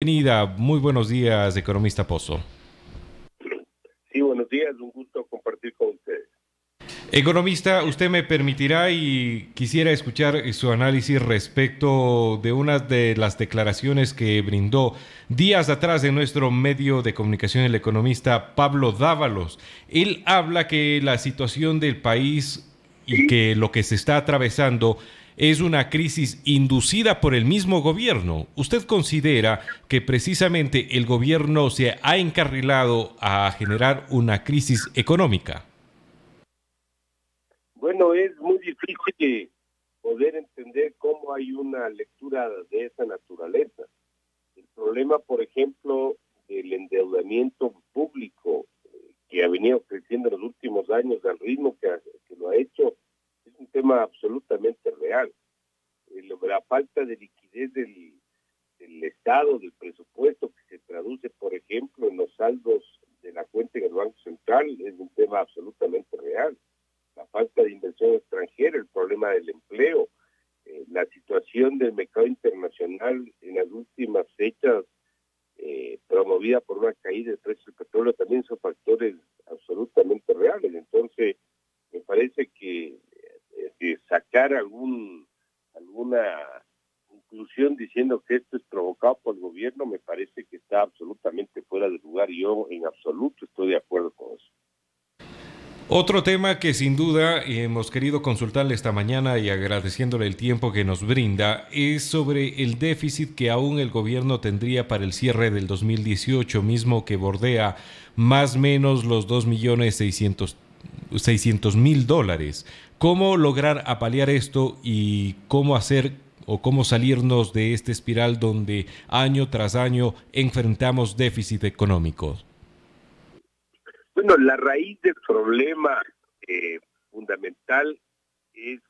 Bienvenida, muy buenos días, economista Pozo. Sí, buenos días, un gusto compartir con ustedes. Economista, usted me permitirá y quisiera escuchar su análisis respecto de una de las declaraciones que brindó días atrás en nuestro medio de comunicación el economista Pablo Dávalos. Él habla que la situación del país y que lo que se está atravesando es una crisis inducida por el mismo gobierno. ¿Usted considera que precisamente el gobierno se ha encarrilado a generar una crisis económica? Bueno, es muy difícil poder entender cómo hay una lectura de esa naturaleza. El problema, por ejemplo, del endeudamiento público que ha venido creciendo en los últimos años al ritmo que lo ha hecho, es un tema absolutamente real. La falta de liquidez del Estado, del presupuesto, que se traduce, por ejemplo, en los saldos de la cuenta en el Banco Central, es un tema absolutamente real. La falta de inversión extranjera, el problema del empleo, la situación del mercado internacional en las últimas fechas, promovida por una caída del precio del petróleo, también son factores absolutamente reales. Entonces, me parece que sacar alguna conclusión diciendo que esto es provocado por el gobierno, me parece que está absolutamente fuera de lugar. Yo en absoluto estoy de acuerdo con eso. Otro tema que sin duda hemos querido consultarle esta mañana y agradeciéndole el tiempo que nos brinda es sobre el déficit que aún el gobierno tendría para el cierre del 2018, mismo que bordea más o menos los 2.600.000 dólares. ¿Cómo lograr apalear esto y cómo hacer o cómo salirnos de esta espiral donde año tras año enfrentamos déficit económico? Bueno, la raíz del problema fundamental es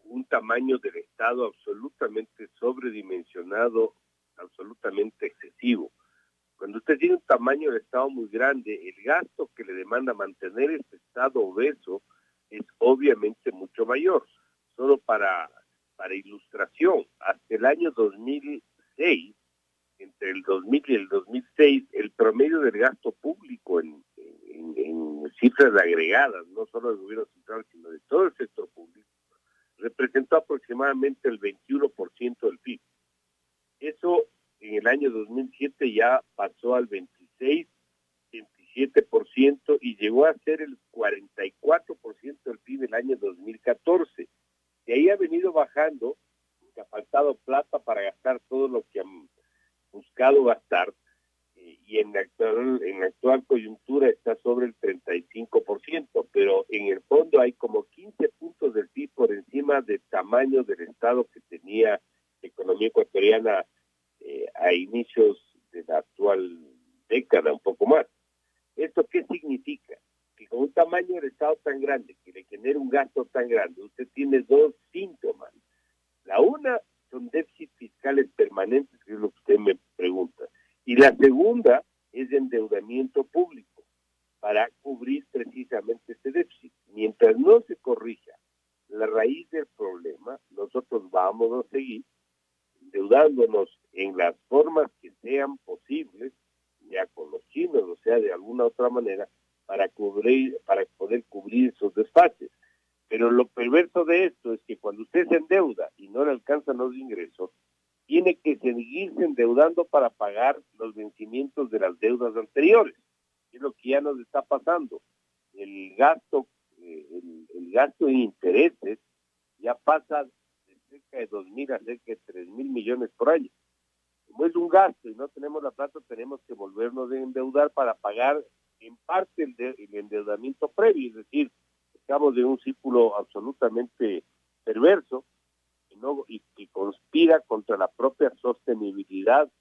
un tamaño del Estado absolutamente sobredimensionado, absolutamente excesivo. Cuando usted tiene un tamaño de Estado muy grande, el gasto que le demanda mantener este Estado obeso es obviamente mucho mayor. Solo para ilustración, hasta el año 2006, entre el 2000 y el 2006, el promedio del gasto público en cifras agregadas, no solo del gobierno central, sino de todo el sector público, representó aproximadamente el 21% del PIB. Eso en el año 2007 ya pasó al 26, 27% y llegó a ser el 44% del PIB el año 2014. Y ahí ha venido bajando, porque ha faltado plata para gastar todo lo que han buscado gastar, y en la actual coyuntura está sobre el 35%, pero en el fondo hay como 15 puntos del PIB por encima del tamaño del Estado que tenía la economía ecuatoriana a inicios de la actual década, un poco más. ¿Esto qué significa? Que con un tamaño del Estado tan grande, que le genera un gasto tan grande, usted tiene dos síntomas. La una son déficits fiscales permanentes, que es lo que usted me pregunta. Y la segunda es endeudamiento público para cubrir precisamente este déficit. Mientras no se corrija la raíz del problema, nosotros vamos a seguir endeudándonos en las formas que sean posibles, ya con los chinos, o sea, de alguna otra manera, para poder cubrir esos desfases. Pero lo perverso de esto es que cuando usted se endeuda y no le alcanzan los ingresos, tiene que seguirse endeudando para pagar los vencimientos de las deudas anteriores. Es lo que ya nos está pasando. El gasto, el gasto en intereses ya pasa de cerca de 2.000 a cerca de 3.000 millones por año. Como es un gasto y no tenemos la plata, tenemos que volvernos a endeudar para pagar en parte el endeudamiento previo, es decir, estamos en un círculo absolutamente perverso y que conspira contra la propia sostenibilidad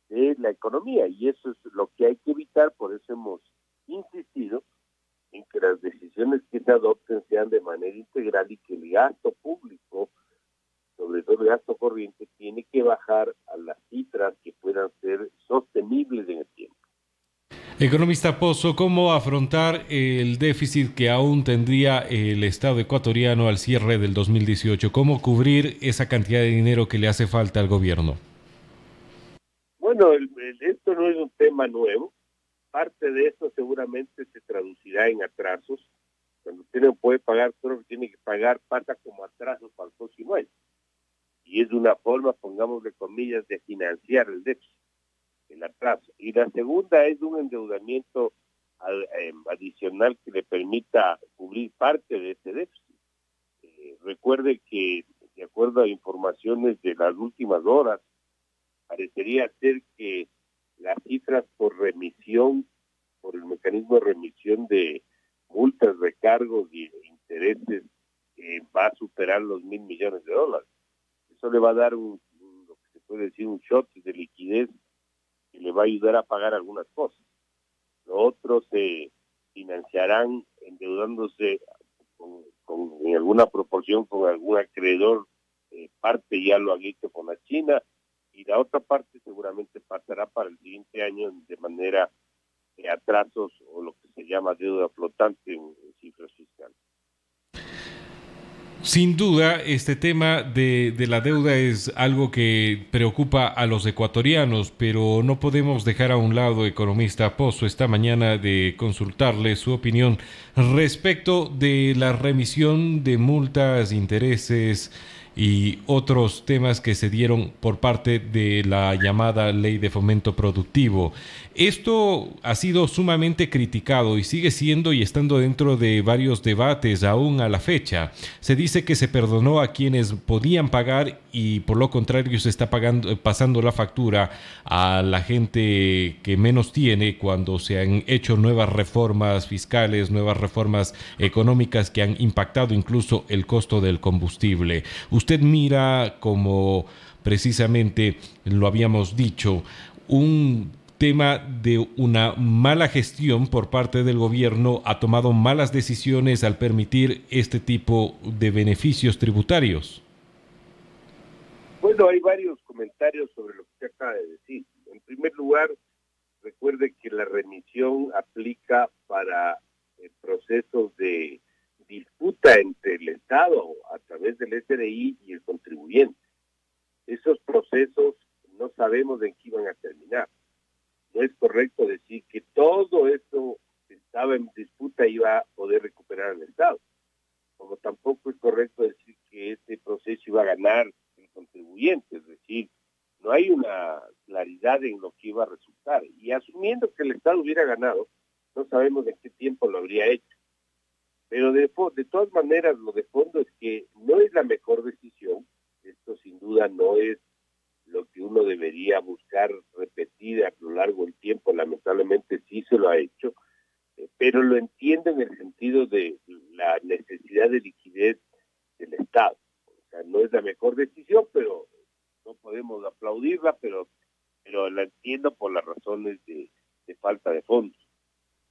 de la economía, y eso es lo que hay que evitar. Por eso hemos insistido en que las decisiones que se adopten sean de manera integral y que el gasto público, sobre todo el gasto corriente, tiene que bajar a las cifras que puedan ser sostenibles en el tiempo. Economista Pozo, ¿cómo afrontar el déficit que aún tendría el Estado ecuatoriano al cierre del 2018? ¿Cómo cubrir esa cantidad de dinero que le hace falta al gobierno? Bueno, Bueno, esto no es un tema nuevo. Parte de esto seguramente se traducirá en atrasos. Cuando usted no puede pagar todo lo que tiene que pagar, pasa como atrasos para el próximo año. Y es una forma, pongámosle comillas, de financiar el déficit, el atraso. Y la segunda es un endeudamiento adicional que le permita cubrir parte de ese déficit. Recuerde que, de acuerdo a informaciones de las últimas horas, parecería ser que las cifras por remisión, por el mecanismo de remisión de multas, recargos y intereses, va a superar los $1,000 millones. Eso le va a dar lo que se puede decir un shot de liquidez que le va a ayudar a pagar algunas cosas. Los otros se financiarán endeudándose en alguna proporción con algún acreedor. Parte ya lo han hecho con la China y la otra parte seguramente pasará para el siguiente año de manera de atrasos o lo que se llama deuda flotante en cifras fiscales. Sin duda, este tema de la deuda es algo que preocupa a los ecuatorianos, pero no podemos dejar a un lado, economista Pozo, esta mañana de consultarle su opinión respecto de la remisión de multas, intereses y otros temas que se dieron por parte de la llamada Ley de Fomento Productivo. Esto ha sido sumamente criticado y sigue siendo y estando dentro de varios debates aún a la fecha. Se dice que se perdonó a quienes podían pagar y por lo contrario se está pasando la factura a la gente que menos tiene cuando se han hecho nuevas reformas fiscales, nuevas reformas económicas que han impactado incluso el costo del combustible. Usted mira, como precisamente lo habíamos dicho, un tema de una mala gestión por parte del gobierno, ha tomado malas decisiones al permitir este tipo de beneficios tributarios. Bueno, hay varios comentarios sobre lo que usted acaba de decir. En primer lugar, recuerde que la remisión aplica para procesos de disputa entre el Estado a través del SRI y el contribuyente. Esos procesos no sabemos en qué iban a terminar. No es correcto decir que todo esto que estaba en disputa iba a poder recuperar el Estado. Como tampoco es correcto decir que este proceso iba a ganar el contribuyente. Es decir, no hay una claridad en lo que iba a resultar. Y asumiendo que el Estado hubiera ganado, no sabemos en qué tiempo lo habría hecho. Pero de todas maneras, lo de fondo es que no es la mejor decisión. Esto sin duda no es lo que uno debería buscar repetir a lo largo del tiempo. Lamentablemente sí se lo ha hecho, pero lo entiendo en el sentido de la necesidad de liquidez del Estado. O sea, no es la mejor decisión, pero no podemos aplaudirla, pero la entiendo por las razones de falta de fondos.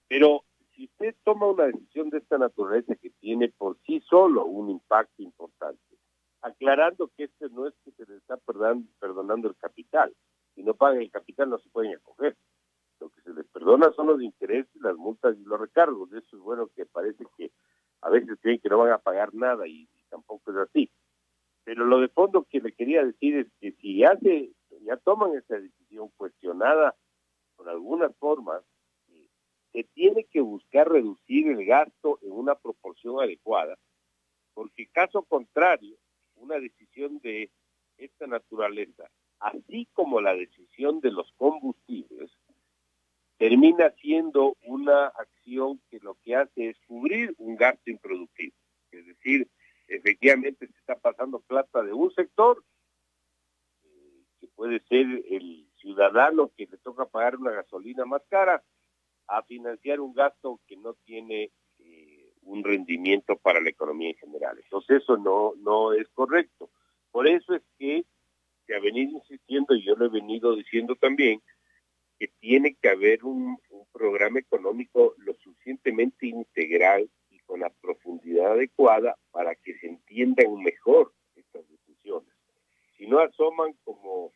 Pero si usted toma una decisión de esta naturaleza que tiene por sí solo un impacto importante, aclarando que este no es que se les está perdonando el capital, si no pagan el capital no se pueden acoger. Lo que se les perdona son los intereses, las multas y los recargos. Eso es bueno, que parece que a veces creen que no van a pagar nada y tampoco es así. Pero lo de fondo que le quería decir es que si ya toman esta decisión cuestionada por algunas formas, se tiene que buscar reducir el gasto en una proporción adecuada, porque caso contrario, una decisión de esta naturaleza, así como la decisión de los combustibles, termina siendo una acción que lo que hace es cubrir un gasto improductivo. Es decir, efectivamente se está pasando plata de un sector, que puede ser el ciudadano que le toca pagar una gasolina más cara, a financiar un gasto que no tiene un rendimiento para la economía en general. Entonces eso no es correcto. Por eso es que se ha venido insistiendo, y yo lo he venido diciendo también, que tiene que haber un programa económico lo suficientemente integral y con la profundidad adecuada para que se entiendan mejor estas decisiones. Si no asoman, como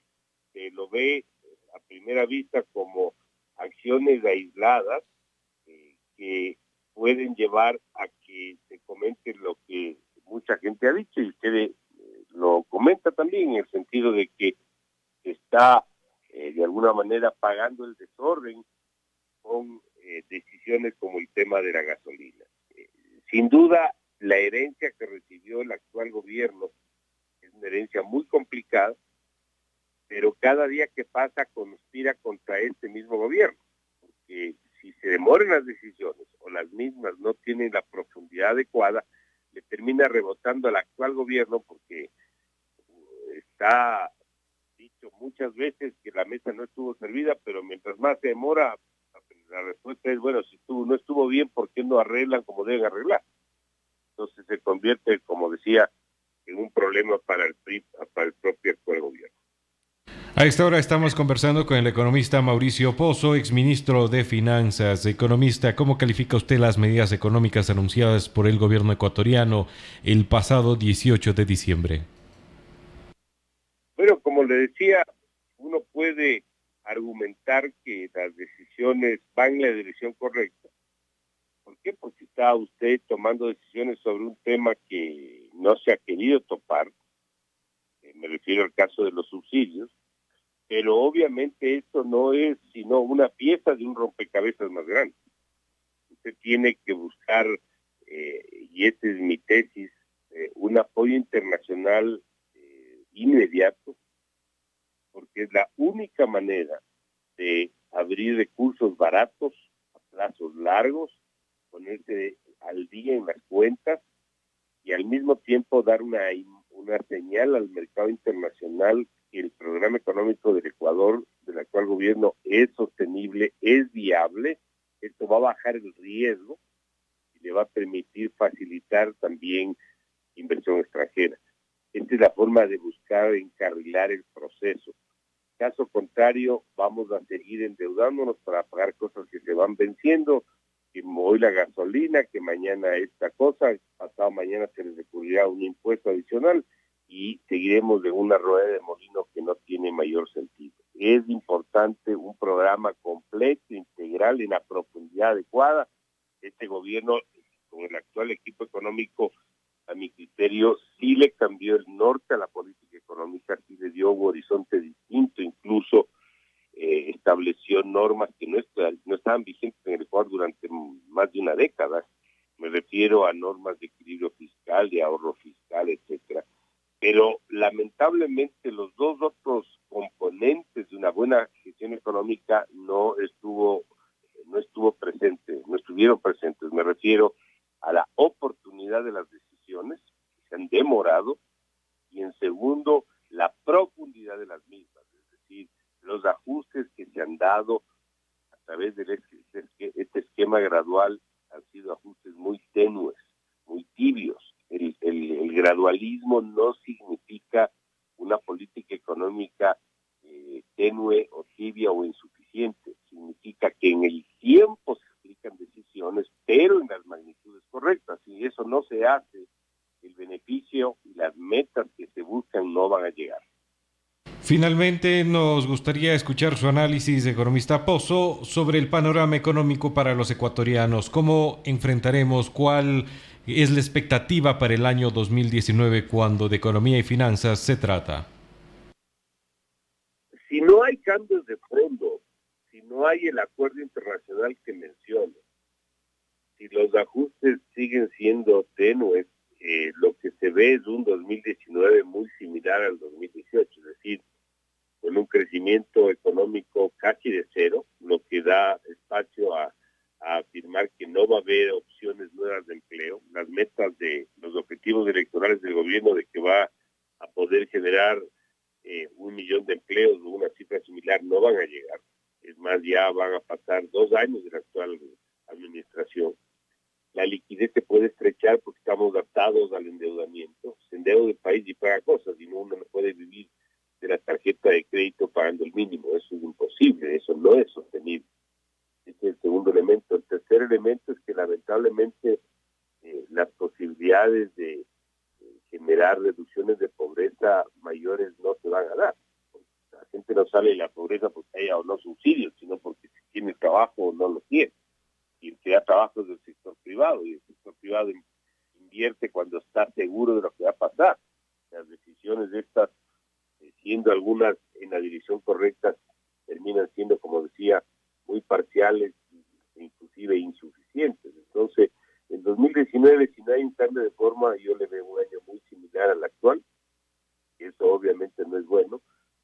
se lo ve a primera vista, como acciones aisladas que pueden llevar a que se comente lo que mucha gente ha dicho, y usted lo comenta también, en el sentido de que se está de alguna manera pagando el desorden con decisiones como el tema de la gasolina. Sin duda, la herencia que recibió el actual gobierno es una herencia muy complicada, pero cada día que pasa conspira contra este mismo gobierno, porque si se demoran las decisiones o las mismas no tienen la profundidad adecuada, le termina rebotando al actual gobierno, porque está dicho muchas veces que la mesa no estuvo servida, pero mientras más se demora, la respuesta es, bueno, si no estuvo bien, ¿por qué no arreglan como deben arreglar? Entonces se convierte, como decía, en un problema para el PRI, para el propio actual gobierno. A esta hora estamos conversando con el economista Mauricio Pozo, exministro de Finanzas. Economista, ¿cómo califica usted las medidas económicas anunciadas por el gobierno ecuatoriano el pasado 18 de diciembre? Bueno, como le decía, uno puede argumentar que las decisiones van en la dirección correcta. ¿Por qué? Porque está usted tomando decisiones sobre un tema que no se ha querido topar. Me refiero al caso de los subsidios. Pero obviamente esto no es sino una pieza de un rompecabezas más grande. Usted tiene que buscar, y esta es mi tesis, un apoyo internacional inmediato, porque es la única manera de abrir recursos baratos a plazos largos, ponerse al día en las cuentas y al mismo tiempo dar una señal al mercado internacional que el programa económico del Ecuador, del actual gobierno, es sostenible, es viable. Esto va a bajar el riesgo y le va a permitir facilitar también inversión extranjera. Esta es la forma de buscar encarrilar el proceso. Caso contrario, vamos a seguir endeudándonos para pagar cosas que se van venciendo, como hoy la gasolina, que mañana esta cosa, pasado mañana se les recurrirá un impuesto adicional y seguiremos en una rueda de molino que no tiene mayor sentido. Es importante un programa completo, integral, en la profundidad adecuada. Este gobierno, con el actual equipo económico, a mi criterio, sí le cambió el norte a la política económica, sí le dio un horizonte distinto, incluso estableció normas que no estaban vigentes en el Ecuador durante más de una década. Me refiero a normas de equilibrio fiscal, de ahorro fiscal, etcétera. Pero lamentablemente los dos otros componentes de una buena gestión económica no estuvieron presentes. Me refiero a la oportunidad de las decisiones, que se han demorado, y en segundo, la profundidad de las mismas, es decir, los ajustes que se han dado a través de este esquema gradual han sido ajustes muy tenues, muy tibios. El gradualismo no significa una política económica tenue o tibia o insuficiente. Significa que en el tiempo se aplican decisiones, pero en las magnitudes correctas. Si eso no se hace, el beneficio y las metas que se buscan no van a llegar. Finalmente, nos gustaría escuchar su análisis, economista Pozo, sobre el panorama económico para los ecuatorianos. ¿Cómo enfrentaremos? ¿Cuál es la expectativa para el año 2019 cuando de economía y finanzas se trata? Si no hay cambios de fondo, si no hay el acuerdo internacional que menciono, si los ajustes siguen siendo tenues, lo que se ve es un 2019 muy similar al 2018, es decir, con un crecimiento económico casi de cero, lo que da espacio a afirmar que no va a haber opciones nuevas de empleo. Las metas de los objetivos electorales del gobierno de que va a poder generar 1.000.000 de empleos o una cifra similar no van a llegar. Es más, ya van a pasar 2 años de la actual administración. La liquidez se puede estrechar porque estamos atados al endeudamiento. Se endeuda el país y paga cosas, y uno no puede vivir de la tarjeta de crédito pagando el mínimo. Eso es imposible, eso no es sostenible. Este es el segundo elemento. El tercer elemento es que lamentablemente las posibilidades de generar reducciones de pobreza mayores no se van a dar. La gente no sale de la pobreza porque haya o no subsidios, sino porque si tiene trabajo o no lo tiene. Y el que da trabajo es del sector privado, y el sector privado invierte cuando está seguro de lo que va a pasar. Las decisiones de estas, siendo algunas en la dirección correcta, forma yo le veo un año muy similar al actual. Eso obviamente no es bueno,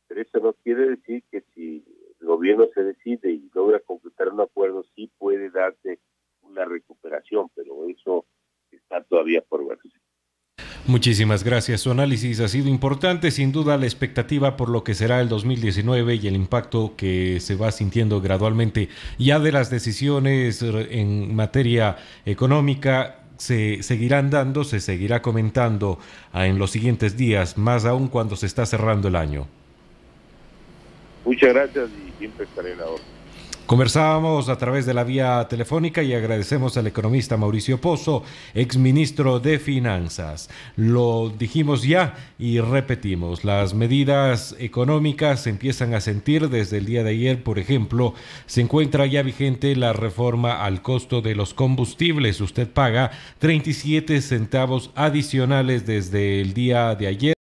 pero eso no quiere decir que si el gobierno se decide y logra concretar un acuerdo, sí puede darse una recuperación, pero eso está todavía por verse. Muchísimas gracias. Su análisis ha sido importante, sin duda la expectativa por lo que será el 2019 y el impacto que se va sintiendo gradualmente ya de las decisiones en materia económica se seguirán dando, se seguirá comentando en los siguientes días, más aún cuando se está cerrando el año. Muchas gracias y siempre estaré en la orden. Conversábamos a través de la vía telefónica y agradecemos al economista Mauricio Pozo, exministro de Finanzas. Lo dijimos ya y repetimos, las medidas económicas se empiezan a sentir desde el día de ayer. Por ejemplo, se encuentra ya vigente la reforma al costo de los combustibles. Usted paga 37 centavos adicionales desde el día de ayer.